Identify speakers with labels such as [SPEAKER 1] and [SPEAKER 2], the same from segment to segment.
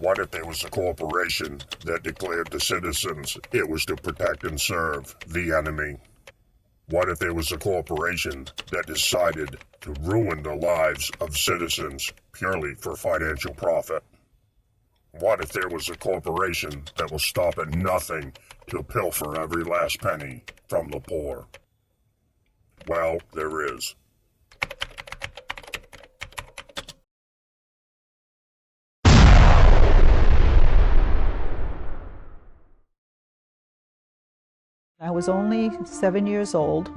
[SPEAKER 1] What if there was a corporation that declared to citizens it was to protect and serve the enemy? What if there was a corporation that decided to ruin the lives of citizens purely for financial profit? What if there was a corporation that will stop at nothing to pilfer every last penny from the poor? Well, there is.
[SPEAKER 2] I was only 7 years old.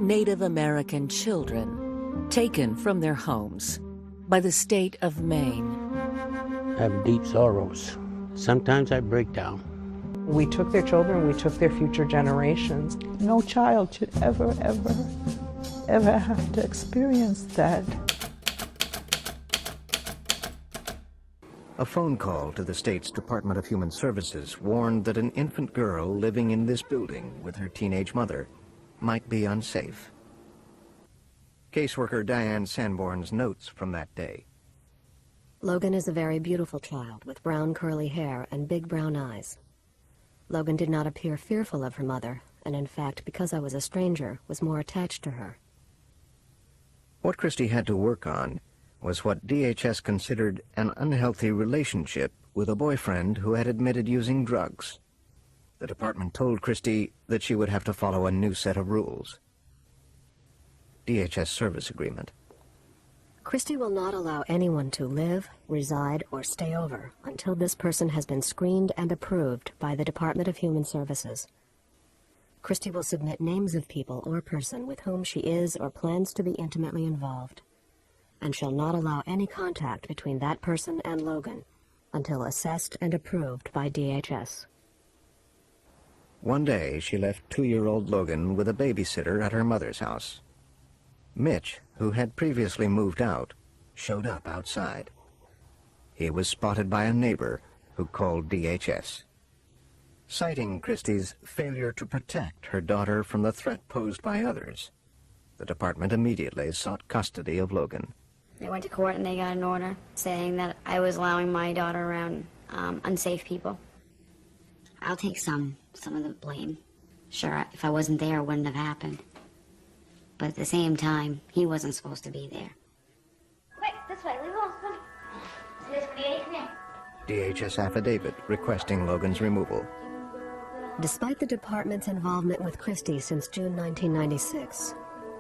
[SPEAKER 3] Native American children taken from their homes by the state of Maine.
[SPEAKER 4] I have deep sorrows. Sometimes I break down.
[SPEAKER 5] We took their children, we took their future generations.
[SPEAKER 2] No child should ever have to experience that.
[SPEAKER 6] A phone call to the state's Department of Human Services warned that an infant girl living in this building with her teenage mother might be unsafe. Caseworker Diane Sanborn's notes from that day.
[SPEAKER 7] Logan is a very beautiful child with brown curly hair and big brown eyes. Logan did not appear fearful of her mother, and in fact, because I was a stranger, was more attached to her.
[SPEAKER 6] What Christie had to work on was what DHS considered an unhealthy relationship with a boyfriend who had admitted using drugs. The department told Christie that she would have to follow a new set of rules. DHS service agreement.
[SPEAKER 7] Christie will not allow anyone to live, reside, or stay over until this person has been screened and approved by the Department of Human Services. Christie will submit names of people or person with whom she is or plans to be intimately involved, and shall not allow any contact between that person and Logan until assessed and approved by DHS.
[SPEAKER 6] One day, she left 2-year-old Logan with a babysitter at her mother's house. Mitch, who had previously moved out, showed up outside. He was spotted by a neighbor who called DHS. Citing Christie's failure to protect her daughter from the threat posed by others, the department immediately sought custody of Logan.
[SPEAKER 8] They went to court and they got an order saying that I was allowing my daughter around unsafe people. I'll take some of the blame. Sure, if I wasn't there, it wouldn't have happened. But at the same time, he wasn't supposed to be there.
[SPEAKER 9] Quick, this way, leave alone, come on.
[SPEAKER 6] DHS affidavit requesting Logan's removal.
[SPEAKER 7] Despite the department's involvement with Christie since June 1996,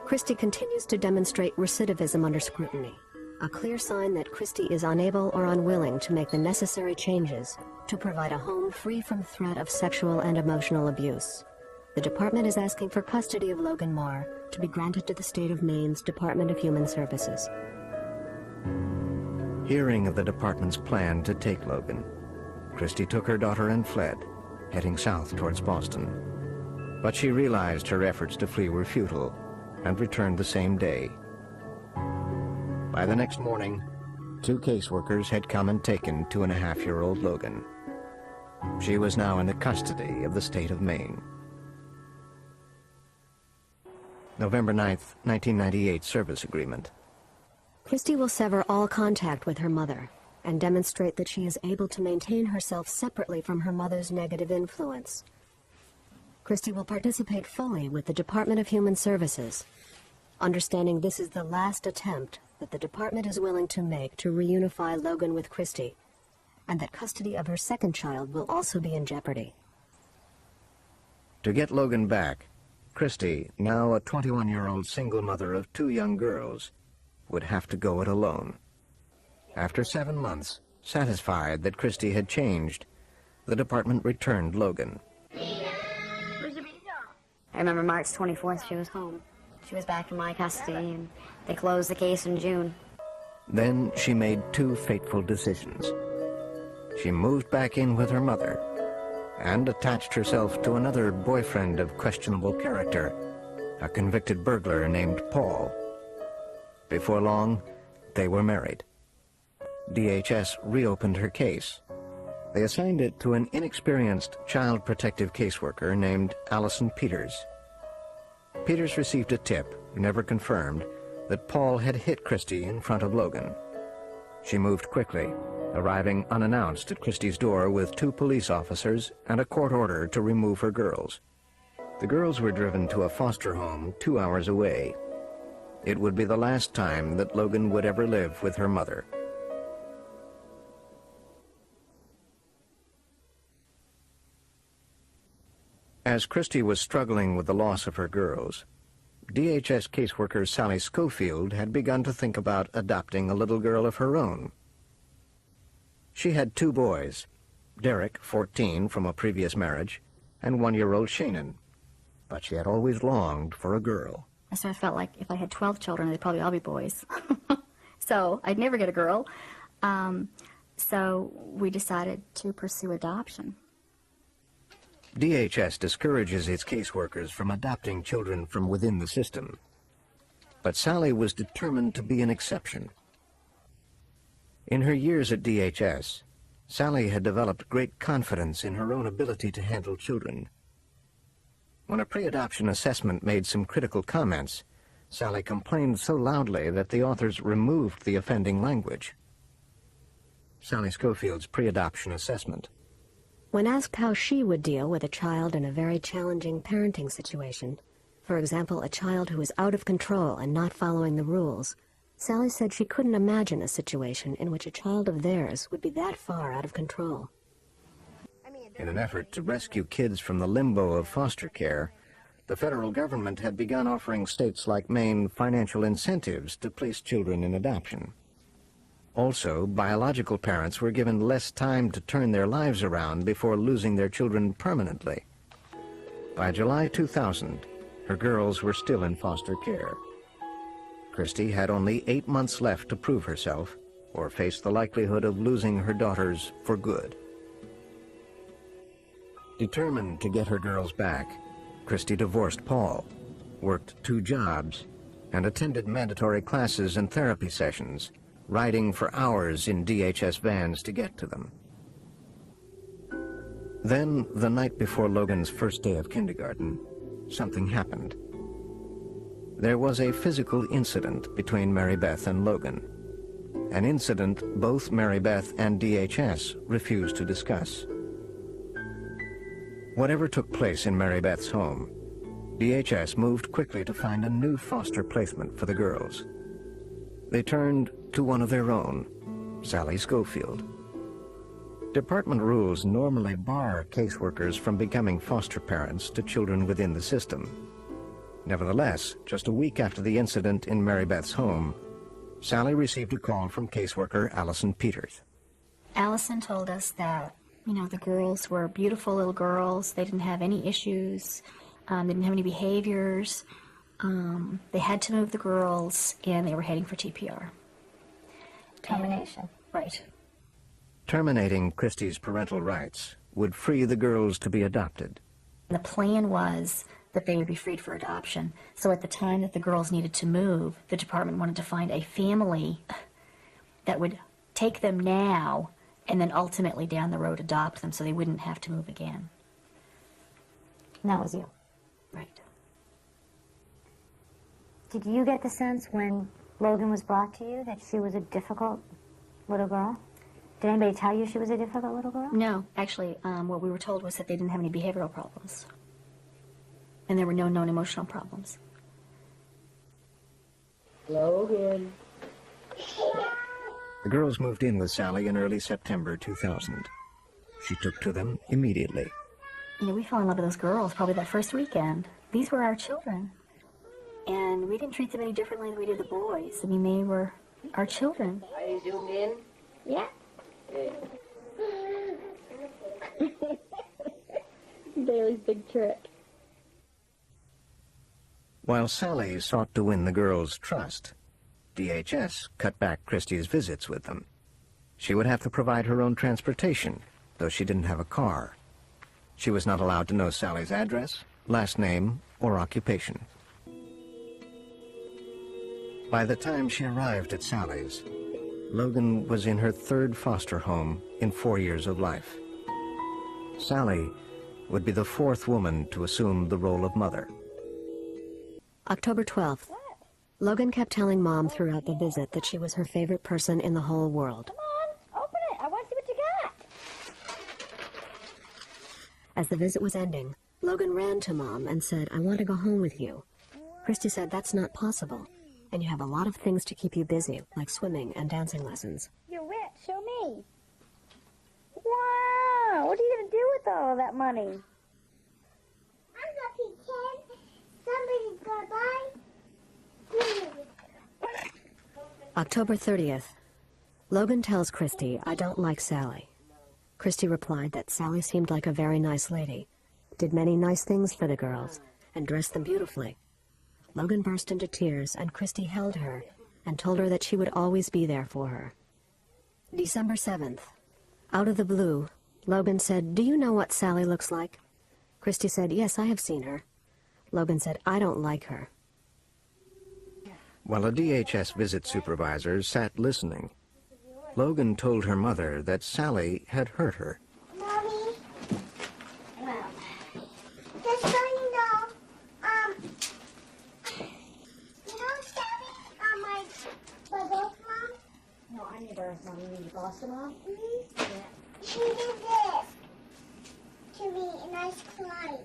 [SPEAKER 7] Christie continues to demonstrate recidivism under scrutiny, a clear sign that Christie is unable or unwilling to make the necessary changes to provide a home free from threat of sexual and emotional abuse. The department is asking for custody of Logan Marr to be granted to the state of Maine's Department of Human Services.
[SPEAKER 6] Hearing of the department's plan to take Logan, Christie took her daughter and fled, heading south towards Boston. But she realized her efforts to flee were futile and returned the same day. By the next morning, 2 caseworkers had come and taken 2.5-year-old Logan. She was now in the custody of the state of Maine. November 9th, 1998 service agreement.
[SPEAKER 7] Christie will sever all contact with her mother and demonstrate that she is able to maintain herself separately from her mother's negative influence. Christie will participate fully with the Department of Human Services, understanding this is the last attempt that the department is willing to make to reunify Logan with Christie, and that custody of her second child will also be in jeopardy.
[SPEAKER 6] To get Logan back, Christie, now a 21-year-old single mother of 2 young girls, would have to go it alone. After 7 months, satisfied that Christie had changed, the department returned Logan.
[SPEAKER 8] I remember March 24th, she was home. She was back in my custody, and they closed the case in June.
[SPEAKER 6] Then she made 2 fateful decisions. She moved back in with her mother and attached herself to another boyfriend of questionable character, a convicted burglar named Paul. Before long, they were married. DHS reopened her case. They assigned it to an inexperienced child protective caseworker named Allison Peters. Peters received a tip, never confirmed, that Paul had hit Christie in front of Logan. She moved quickly, arriving unannounced at Christie's door with 2 police officers and a court order to remove her girls. The girls were driven to a foster home 2 hours away. It would be the last time that Logan would ever live with her mother. As Christie was struggling with the loss of her girls, DHS caseworker Sally Schofield had begun to think about adopting a little girl of her own. She had 2 boys, Derek, 14, from a previous marriage, and 1-year-old Shannon. But she had always longed for a girl.
[SPEAKER 10] I sort of felt like if I had 12 children, they'd probably all be boys. So I'd never get a girl. So we decided to pursue adoption.
[SPEAKER 6] DHS discourages its caseworkers from adopting children from within the system. But Sally was determined to be an exception. In her years at DHS, Sally had developed great confidence in her own ability to handle children. When a pre-adoption assessment made some critical comments, Sally complained so loudly that the authors removed the offending language. Sally Schofield's pre-adoption assessment.
[SPEAKER 7] When asked how she would deal with a child in a very challenging parenting situation, for example, a child who is out of control and not following the rules, Sally said she couldn't imagine a situation in which a child of theirs would be that far out of control.
[SPEAKER 6] In an effort to rescue kids from the limbo of foster care, the federal government had begun offering states like Maine financial incentives to place children in adoption. Also, biological parents were given less time to turn their lives around before losing their children permanently. By July 2000, her girls were still in foster care. Christie had only 8 months left to prove herself or face the likelihood of losing her daughters for good. Determined to get her girls back, Christie divorced Paul, worked 2 jobs, and attended mandatory classes and therapy sessions, riding for hours in DHS vans to get to them. Then, the night before Logan's first day of kindergarten, something happened. There was a physical incident between Mary Beth and Logan, an incident both Mary Beth and DHS refused to discuss. Whatever took place in Mary Beth's home, DHS moved quickly to find a new foster placement for the girls. They turned to one of their own, Sally Schofield. Department rules normally bar caseworkers from becoming foster parents to children within the system. Nevertheless, just a week after the incident in Mary Beth's home, Sally received a call from caseworker Allison Peters.
[SPEAKER 10] Allison told us that, the girls were beautiful little girls. They didn't have any issues. They didn't have any behaviors. They had to move the girls, and they were heading for TPR.
[SPEAKER 9] Termination.
[SPEAKER 10] Right.
[SPEAKER 6] Terminating Christie's parental rights would free the girls to be adopted.
[SPEAKER 10] The plan was that they would be freed for adoption. So at the time that the girls needed to move, the department wanted to find a family that would take them now and then ultimately down the road adopt them so they wouldn't have to move again.
[SPEAKER 9] And that was you.
[SPEAKER 10] Right.
[SPEAKER 9] Did you get the sense when Logan was brought to you that she was a difficult little girl? Did anybody tell you she was a difficult little girl?
[SPEAKER 10] No, actually, what we were told was that they didn't have any behavioral problems. And there were no known emotional problems.
[SPEAKER 5] Logan.
[SPEAKER 6] The girls moved in with Sally in early September 2000. She took to them immediately.
[SPEAKER 10] We fell in love with those girls probably that first weekend. These were our children. And we didn't treat them any differently than we did the boys. I mean, they were our children.
[SPEAKER 5] Are you zoomed in?
[SPEAKER 10] Yeah.
[SPEAKER 9] Bailey's big trick.
[SPEAKER 6] While Sally sought to win the girls' trust, DHS cut back Christie's visits with them. She would have to provide her own transportation, though she didn't have a car. She was not allowed to know Sally's address, last name, or occupation. By the time she arrived at Sally's, Logan was in her 3rd foster home in 4 years of life. Sally would be the 4th woman to assume the role of mother.
[SPEAKER 7] October 12th. Logan kept telling Mom throughout the visit that she was her favorite person in the whole world.
[SPEAKER 9] Come on, open it. I
[SPEAKER 7] As the visit was ending, Logan ran to Mom and said, "I want to go home with you." Christy said, "That's not possible, and you have a lot of things to keep you busy, like swimming and dancing lessons."
[SPEAKER 9] You're rich. Show me. Wow. What are you going to do with all of that money? I'm going to pretend somebody's going to buy.
[SPEAKER 7] October 30th. Logan tells Christy, "I don't like Sally." Christy replied that Sally seemed like a very nice lady, did many nice things for the girls, and dressed them beautifully. Logan burst into tears, and Christy held her and told her that she would always be there for her. December 7th. Out of the blue, Logan said, "Do you know what Sally looks like?" Christy said, "Yes, I have seen her." Logan said, "I don't like her."
[SPEAKER 6] While a DHS visit supervisor sat listening, Logan told her mother that Sally had hurt her.
[SPEAKER 9] Mommy. Well, just so you know, Sally, my birth mom? No, I'm your birth mom. You mean your foster mom? Mm-hmm. Yeah. She did this to me, and I cried.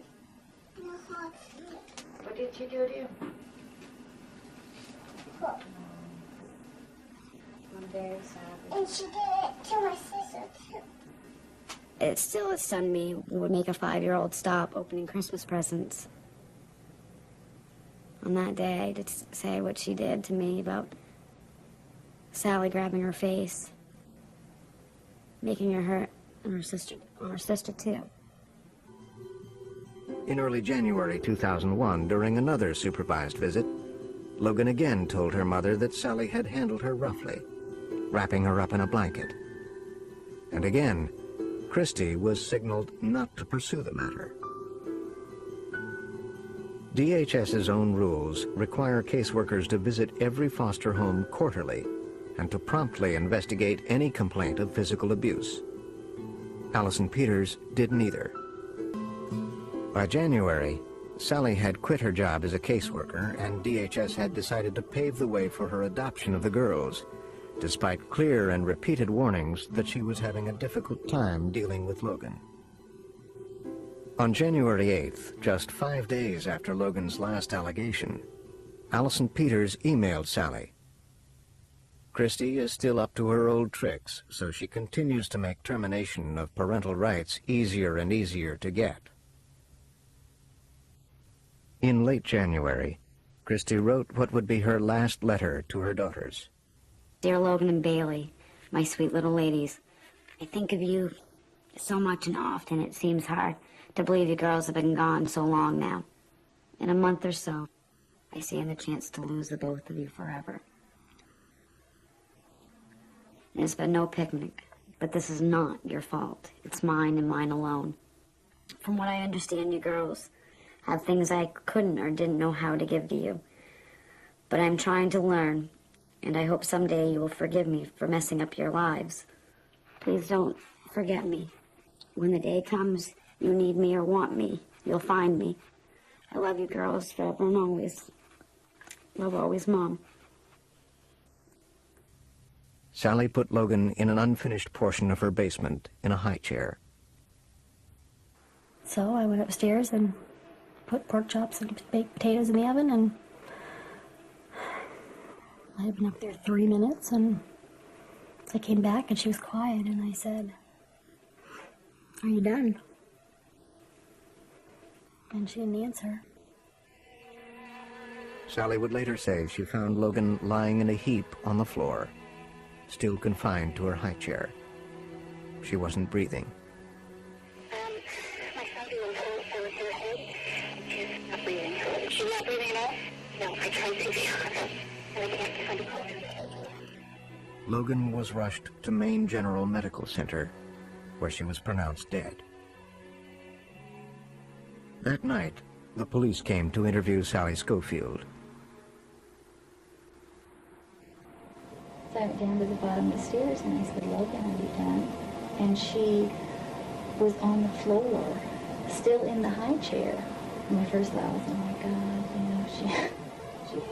[SPEAKER 9] And I hugged me. What did she do to you? What? I'm very sorry. And she did it to my sister, too.
[SPEAKER 8] It still stunned me would make a 5-year-old stop opening Christmas presents. On that day, to say what she did to me about Sally grabbing her face, making her hurt, and her sister too.
[SPEAKER 6] In early January 2001, during another supervised visit, Logan again told her mother that Sally had handled her roughly, wrapping her up in a blanket. And again, Christy was signaled not to pursue the matter. DHS's own rules require caseworkers to visit every foster home quarterly and to promptly investigate any complaint of physical abuse. Allison Peters did neither. By January, Sally had quit her job as a caseworker, and DHS had decided to pave the way for her adoption of the girls, despite clear and repeated warnings that she was having a difficult time dealing with Logan. On January 8th, just 5 days after Logan's last allegation, Allison Peters emailed Sally. "Christy is still up to her old tricks, so she continues to make termination of parental rights easier and easier to get." In late January, Christy wrote what would be her last letter to her daughters.
[SPEAKER 8] Dear Logan and Bailey, my sweet little ladies, I think of you so much and often it seems hard to believe you girls have been gone so long now. In a month or so, I stand the chance to lose the both of you forever. It's been no picnic, but this is not your fault. It's mine and mine alone. From what I understand, you girls have things I couldn't or didn't know how to give to you. But I'm trying to learn, and I hope someday you will forgive me for messing up your lives. Please don't forget me. When the day comes you need me or want me, you'll find me. I love you girls forever and always. Love always, Mom.
[SPEAKER 6] Sally put Logan in an unfinished portion of her basement in a high chair.
[SPEAKER 10] So I went upstairs and put pork chops and baked potatoes in the oven, and I had been up there 3 minutes, and I came back and she was quiet, and I said, "Are you done?" And she didn't answer.
[SPEAKER 6] Sally would later say she found Logan lying in a heap on the floor, still confined to her high chair. She wasn't breathing.
[SPEAKER 9] She's not breathing at all? No, I tried to. And I can't find a pulse.
[SPEAKER 6] Logan was rushed to Maine General Medical Center, where she was pronounced dead. That night, the police came to interview Sally Schofield.
[SPEAKER 10] So I went down to the bottom of the stairs and I said, "Logan, are you done?" And she was on the floor, still in the high chair. And my first thought was, oh my God, you know, she hit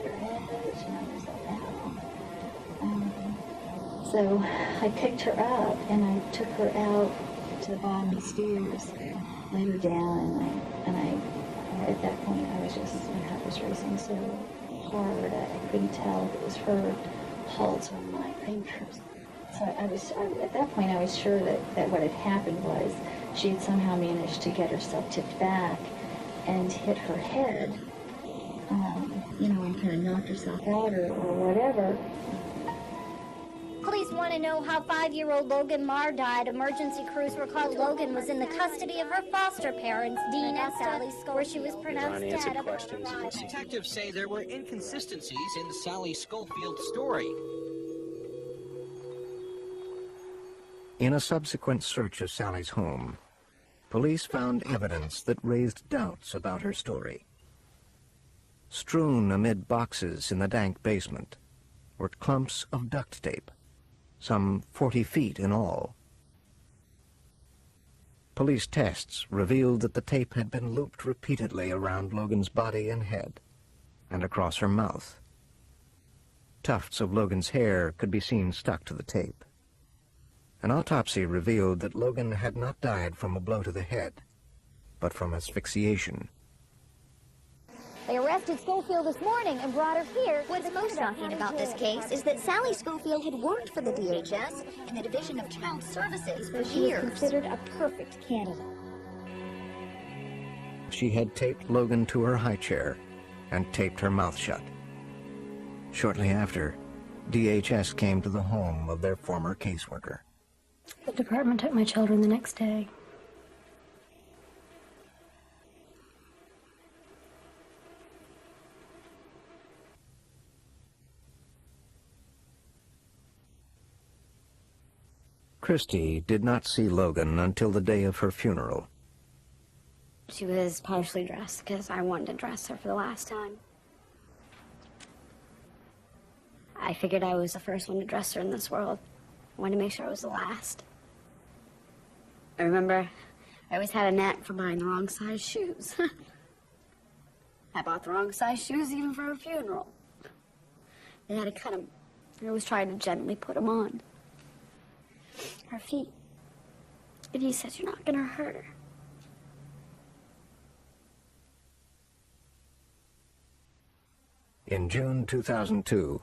[SPEAKER 10] her head, she knocked herself out. So I picked her up and I took her out to the bottom of the stairs, laid her down, and I at that point, my heart was racing so hard, I couldn't tell if it was her pulse or my fingers. So at that point, I was sure that what had happened was she had somehow managed to get herself tipped back and hit her head, and kind of knocked herself out or whatever.
[SPEAKER 9] Police want to know how 5-year-old Logan Marr died. Emergency crews were called. Logan was in the custody of her foster parents, Dean and Sally Schofield, where she was pronounced dead.
[SPEAKER 11] Detectives say there were inconsistencies in Sally Schofield's story.
[SPEAKER 6] In a subsequent search of Sally's home, police found evidence that raised doubts about her story. Strewn amid boxes in the dank basement were clumps of duct tape, some 40 feet in all. Police tests revealed that the tape had been looped repeatedly around Logan's body and head, and across her mouth. Tufts of Logan's hair could be seen stuck to the tape. An autopsy revealed that Logan had not died from a blow to the head, but from asphyxiation.
[SPEAKER 9] They arrested Schofield this morning and brought her here. What's most shocking about this case is that Sally Schofield had worked for the DHS in the Division of Child Services for
[SPEAKER 10] She was considered a perfect candidate.
[SPEAKER 6] She had taped Logan to her high chair and taped her mouth shut. Shortly after, DHS came to the home of their former caseworker.
[SPEAKER 10] The department took my children the next day.
[SPEAKER 6] Christy did not see Logan until the day of her funeral.
[SPEAKER 8] She was partially dressed because I wanted to dress her for the last time. I figured I was the first one to dress her in this world. I wanted to make sure I was the last. I remember I always had a knack for buying the wrong size shoes. I bought the wrong size shoes even for her funeral. They had to cut them. I always tried to gently put them on her feet. And he said, "You're not gonna hurt her."
[SPEAKER 6] In June 2002,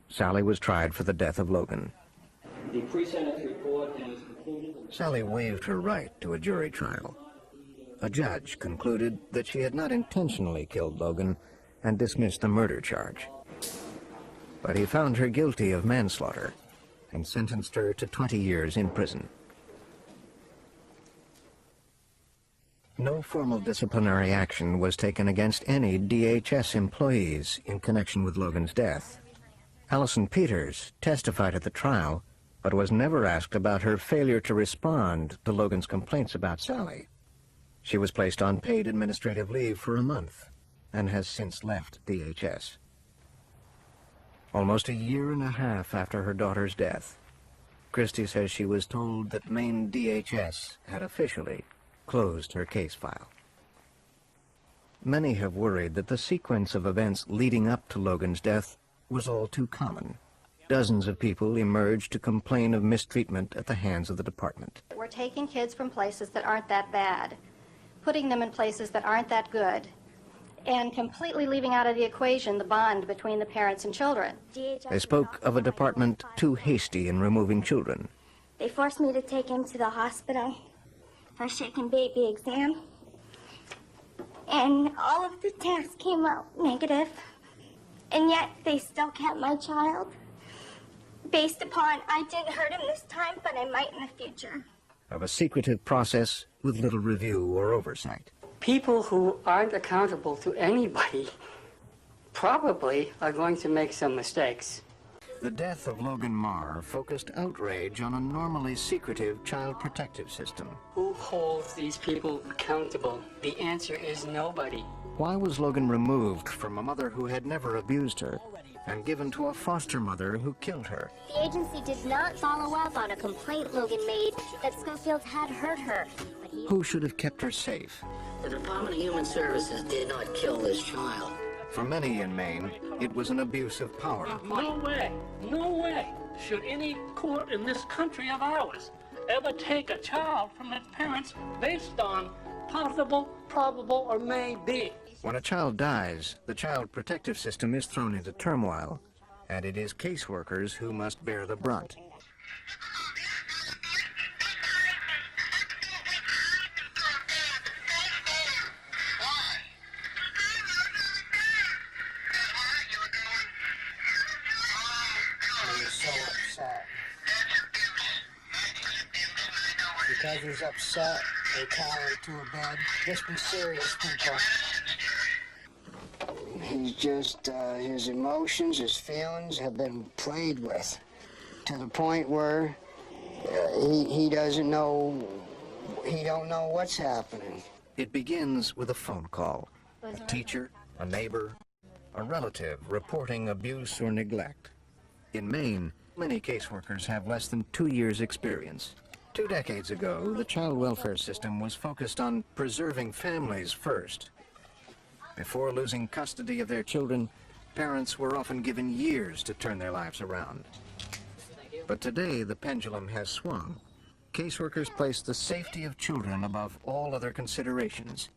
[SPEAKER 6] Sally was tried for the death of Logan.
[SPEAKER 12] The pre-sentence report has concluded.
[SPEAKER 6] Sally waived her right to a jury trial. A judge concluded that she had not intentionally killed Logan and dismissed the murder charge. But he found her guilty of manslaughter and sentenced her to 20 years in prison. No formal disciplinary action was taken against any DHS employees in connection with Logan's death. Allison Peters testified at the trial, but was never asked about her failure to respond to Logan's complaints about Sally. She was placed on paid administrative leave for a month and has since left DHS. Almost a year and a half after her daughter's death, Christy says she was told that Maine DHS had officially closed her case file. Many have worried that the sequence of events leading up to Logan's death was all too common. Dozens of people emerged to complain of mistreatment at the hands of the department.
[SPEAKER 13] We're taking kids from places that aren't that bad, putting them in places that aren't that good, and completely leaving out of the equation the bond between the parents and children.
[SPEAKER 6] They spoke of a department too hasty in removing children.
[SPEAKER 9] They forced me to take him to the hospital for a shaken baby exam. And all of the tests came out negative. And yet they still kept my child. Based upon, I didn't hurt him this time, but I might in the future.
[SPEAKER 6] Of a secretive process with little review or oversight.
[SPEAKER 14] People who aren't accountable to anybody probably are going to make some mistakes.
[SPEAKER 6] The death of Logan Marr focused outrage on a normally secretive child protective system.
[SPEAKER 14] Who holds these people accountable? The answer is nobody.
[SPEAKER 6] Why was Logan removed from a mother who had never abused her and given to a foster mother who killed her?
[SPEAKER 9] The agency did not follow up on a complaint Logan made that Schofield had hurt her.
[SPEAKER 6] Who should have kept her safe?
[SPEAKER 15] The Department of Human Services did not kill this child.
[SPEAKER 6] For many in Maine, it was an abuse of power.
[SPEAKER 12] No way should any court in this country of ours
[SPEAKER 14] ever take a child from its parents based on possible, probable, or maybe.
[SPEAKER 6] When a child dies, the child protective system is thrown into turmoil, and it is caseworkers who must bear the brunt.
[SPEAKER 16] He's so upset. Because he's upset, they carry him to a bed. Just be serious, people. He's just, his emotions, his feelings have been played with to the point where he don't know what's happening.
[SPEAKER 6] It begins with a phone call. A teacher, a neighbor, a relative reporting abuse or neglect. In Maine, many caseworkers have less than 2 years' experience. 2 decades ago, the child welfare system was focused on preserving families first. Before losing custody of their children, parents were often given years to turn their lives around. But today, the pendulum has swung. Caseworkers place the safety of children above all other considerations,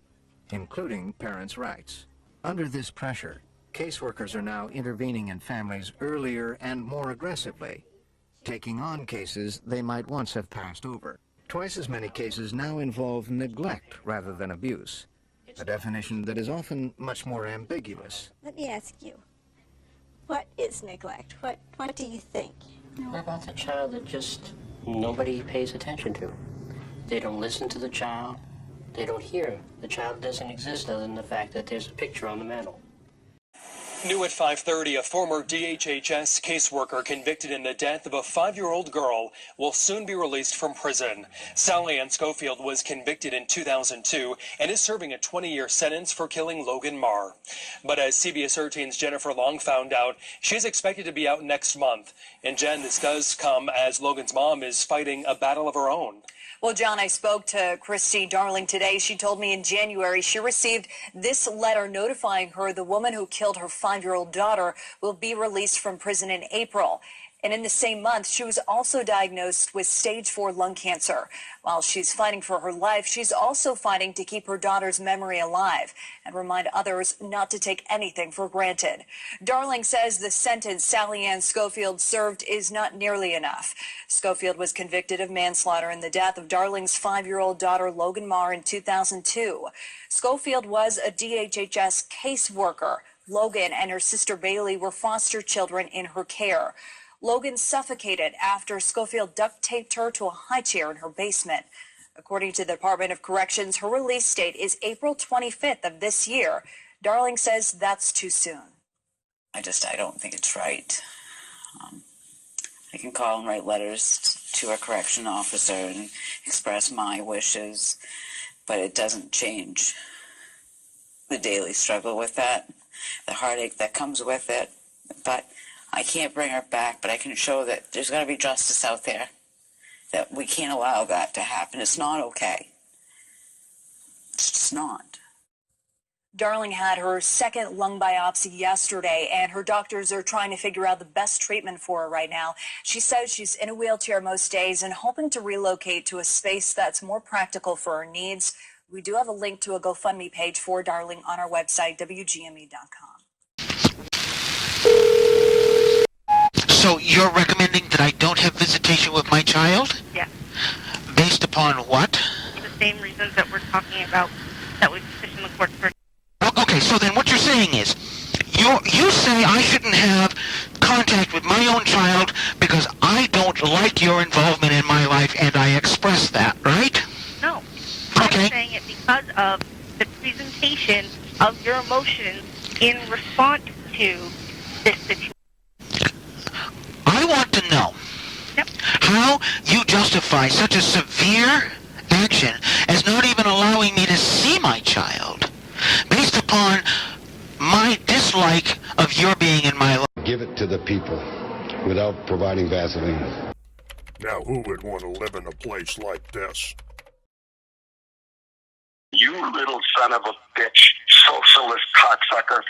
[SPEAKER 6] including parents' rights. Under this pressure, caseworkers are now intervening in families earlier and more aggressively, taking on cases they might once have passed over. Twice as many cases now involve neglect rather than abuse, a definition that is often much more ambiguous.
[SPEAKER 17] Let me ask you, what is neglect? What do you think?
[SPEAKER 15] What about the child that just nobody pays attention to? They don't listen to the child. They don't hear. The child doesn't exist other than the fact that there's a picture on the mantle.
[SPEAKER 18] New at 5:30, a former DHHS caseworker convicted in the death of a 5-year-old girl will soon be released from prison. Sally Ann Schofield was convicted in 2002 and is serving a 20-year sentence for killing Logan Marr. But as CBS 13's Jennifer Long found out, she's expected to be out next month. And Jen, this does come as Logan's mom is fighting a battle of her own.
[SPEAKER 19] Well, John, I spoke to Christy Darling today. She told me in January she received this letter notifying her the woman who killed her 5-year-old daughter will be released from prison in April. And in the same month, she was also diagnosed with stage 4 lung cancer. While she's fighting for her life, she's also fighting to keep her daughter's memory alive and remind others not to take anything for granted. Darling says the sentence Sally Ann Schofield served is not nearly enough. Schofield was convicted of manslaughter in the death of Darling's 5-year-old daughter, Logan Marr, in 2002. Schofield was a DHHS caseworker. Logan and her sister Bailey were foster children in her care. Logan suffocated after Schofield duct taped her to a high chair in her basement. According to the Department of Corrections, her release date is April 25th of this year. Darling says that's too soon.
[SPEAKER 20] I don't think it's right. I can call and write letters to a correction officer and express my wishes, but it doesn't change the daily struggle with that, the heartache that comes with it. But I can't bring her back, but I can show that there's got to be justice out there, that we can't allow that to happen. It's not okay. It's just not.
[SPEAKER 19] Darling had her second lung biopsy yesterday, and her doctors are trying to figure out the best treatment for her right now. She says she's in a wheelchair most days and hoping to relocate to a space that's more practical for her needs. We do have a link to a GoFundMe page for Darling on our website, WGME.com.
[SPEAKER 21] So you're recommending that I don't have visitation with my child?
[SPEAKER 22] Yes.
[SPEAKER 21] Based upon what?
[SPEAKER 22] The same reasons that we're talking about that we petition the court for.
[SPEAKER 21] Okay, so then what you're saying is, you say I shouldn't have contact with my own child because I don't like your involvement in my life, and I express that, right?
[SPEAKER 22] No.
[SPEAKER 21] Okay.
[SPEAKER 22] I'm saying it because of the presentation of your emotions in response to this situation.
[SPEAKER 21] I want to know how you justify such a severe action as not even allowing me to see my child based upon my dislike of your being in my life.
[SPEAKER 1] Give it to the people without providing Vaseline. Now, who would want to live in a place like this?
[SPEAKER 23] You little son of a bitch, socialist cocksucker.